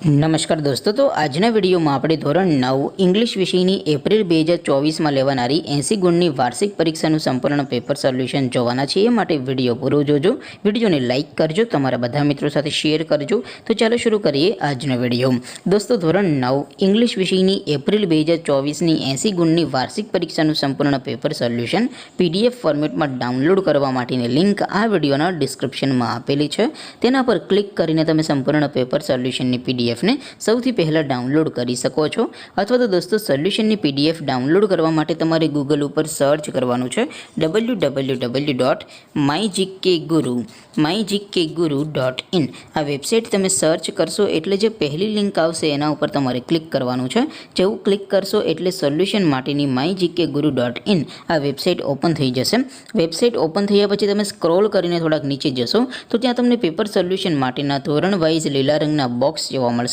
નમસ્કાર દોસ્તો, તો આજના વિડીયોમાં આપણે ધોરણ 9 ઇંગ્લિશ વિષયની એપ્રિલ 2024માં લેવાનારી 80 ગુણની વાર્ષિક પરીક્ષાનું સંપૂર્ણ પેપર સોલ્યુશન જોવાના છે। એ માટે વિડીયો પૂરો જોજો, વિડીયોને લાઇક કરજો, તમારા બધા મિત્રો સાથે શેર કરજો। તો ચાલો શરૂ કરીએ આજનો વિડીયો। દોસ્તો, ધોરણ 9 ઇંગ્લિશ વિષયની એપ્રિલ 2024ની 80 ગુણની વાર્ષિક પરીક્ષાનું સંપૂર્ણ પેપર સોલ્યુશન PDF ફોર્મેટમાં ડાઉનલોડ કરવા માટેની લિંક આ વિડીયોના ડિસ્ક્રિપ્શનમાં આપેલી છે। તેના પર ક્લિક કરીને તમે સંપૂર્ણ પેપર સોલ્યુશનની PDF ને સૌથી પહેલા ડાઉનલોડ કરી શકો છો। અથવા તો દોસ્તો, સોલ્યુશનની PDF ડાઉનલોડ કરવા માટે તમારે ગૂગલ ઉપર સર્ચ કરવાનું છે www.mygkguru.in। આ વેબસાઇટ તમે સર્ચ કરશો એટલે જે પહેલી લિંક આવશે એના ઉપર તમારે ક્લિક કરવાનું છે। જેવું ક્લિક કરશો એટલે સોલ્યુશન માટેની mygkguru.in આ વેબસાઇટ ઓપન થઈ જશે। વેબસાઇટ ઓપન થયા પછી તમે સ્ક્રોલ કરીને થોડાક નીચે જશો તો ત્યાં તમને પેપર સોલ્યુશન માટેના ધોરણ વાઇઝ લીલા રંગના બોક્સ જોવા મળશે।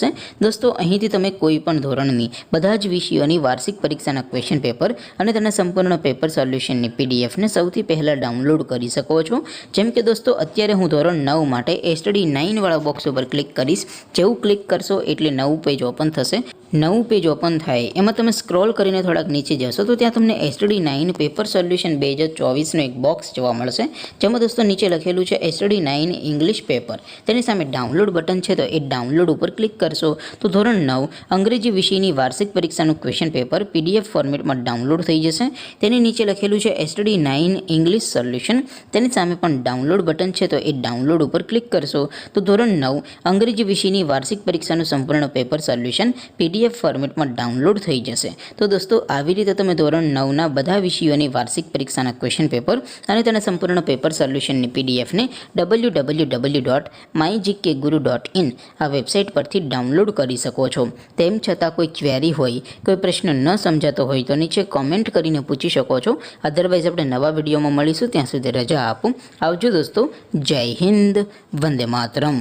દોસ્તો, અહીંથી તમે કોઈ પણ ધોરણની બધા જ વિષયોની વાર્ષિક પરીક્ષાના ક્વેશ્ચન પેપર અને તેના સંપૂર્ણ પેપર સોલ્યુશનની PDF ને સૌથી પહેલાં ડાઉનલોડ કરી શકો છો। જેમ કે દોસ્તો, અત્યારે હું ધોરણ 9 માટે STD 9 વાળા બોક્સ ઉપર ક્લિક કરીશ। જેવું ક્લિક કરશો એટલે નવું પેજ ઓપન થશે। નવું પેજ ઓપન થાય એમાં તમે સ્ક્રોલ કરીને થોડાક નીચે જશો તો ત્યાં તમને STD 9 પેપર સોલ્યુશન 2024નો એક બોક્સ જોવા મળશે। જેમાં દોસ્તો નીચે લખેલું છે STD 9 ઇંગ્લિશ પેપર। તેની સામે ડાઉનલોડ બટન છે, તો એ ડાઉનલોડ ઉપર ક્લિક કરશો તો ધોરણ 9 અંગ્રેજી વિષયની વાર્ષિક પરીક્ષાનું ક્વેશ્ચન પેપર PDF ફોર્મેટમાં ડાઉનલોડ થઈ જશે। તેની નીચે લખેલું છે STD 9 ઇંગ્લિશ સોલ્યુશન। તેની સામે પણ ડાઉનલોડ બટન છે, તો એ ડાઉનલોડ ઉપર ક્લિક કરશો તો ધોરણ 9 અંગ્રેજી વિષયની વાર્ષિક પરીક્ષાનું સંપૂર્ણ પેપર સોલ્યુશન PDF ફોર્મેટમાં ડાઉનલોડ થઈ જશે। તો દોસ્તો, આવી રીતે તમે ધોરણ 9ના બધા વિષયોની વાર્ષિક પરીક્ષાના ક્વેશ્ચન પેપર અને તેના સંપૂર્ણ પેપર સોલ્યુશનની PDF ને www.mygkguru.in આ વેબસાઇટ પરથી ડાઉનલોડ કરી શકો છો। તેમ છતાં કોઈ ક્વેરી હોય, કોઈ પ્રશ્ન ન સમજાતો હોય તો નીચે કોમેન્ટ કરીને પૂછી શકો છો। અધરવાઇઝ આપણે નવા વિડીયોમાં મળીશું, ત્યાં સુધી રજા આપો। આવજો દોસ્તો, જય હિન્દ, વંદે માતરમ।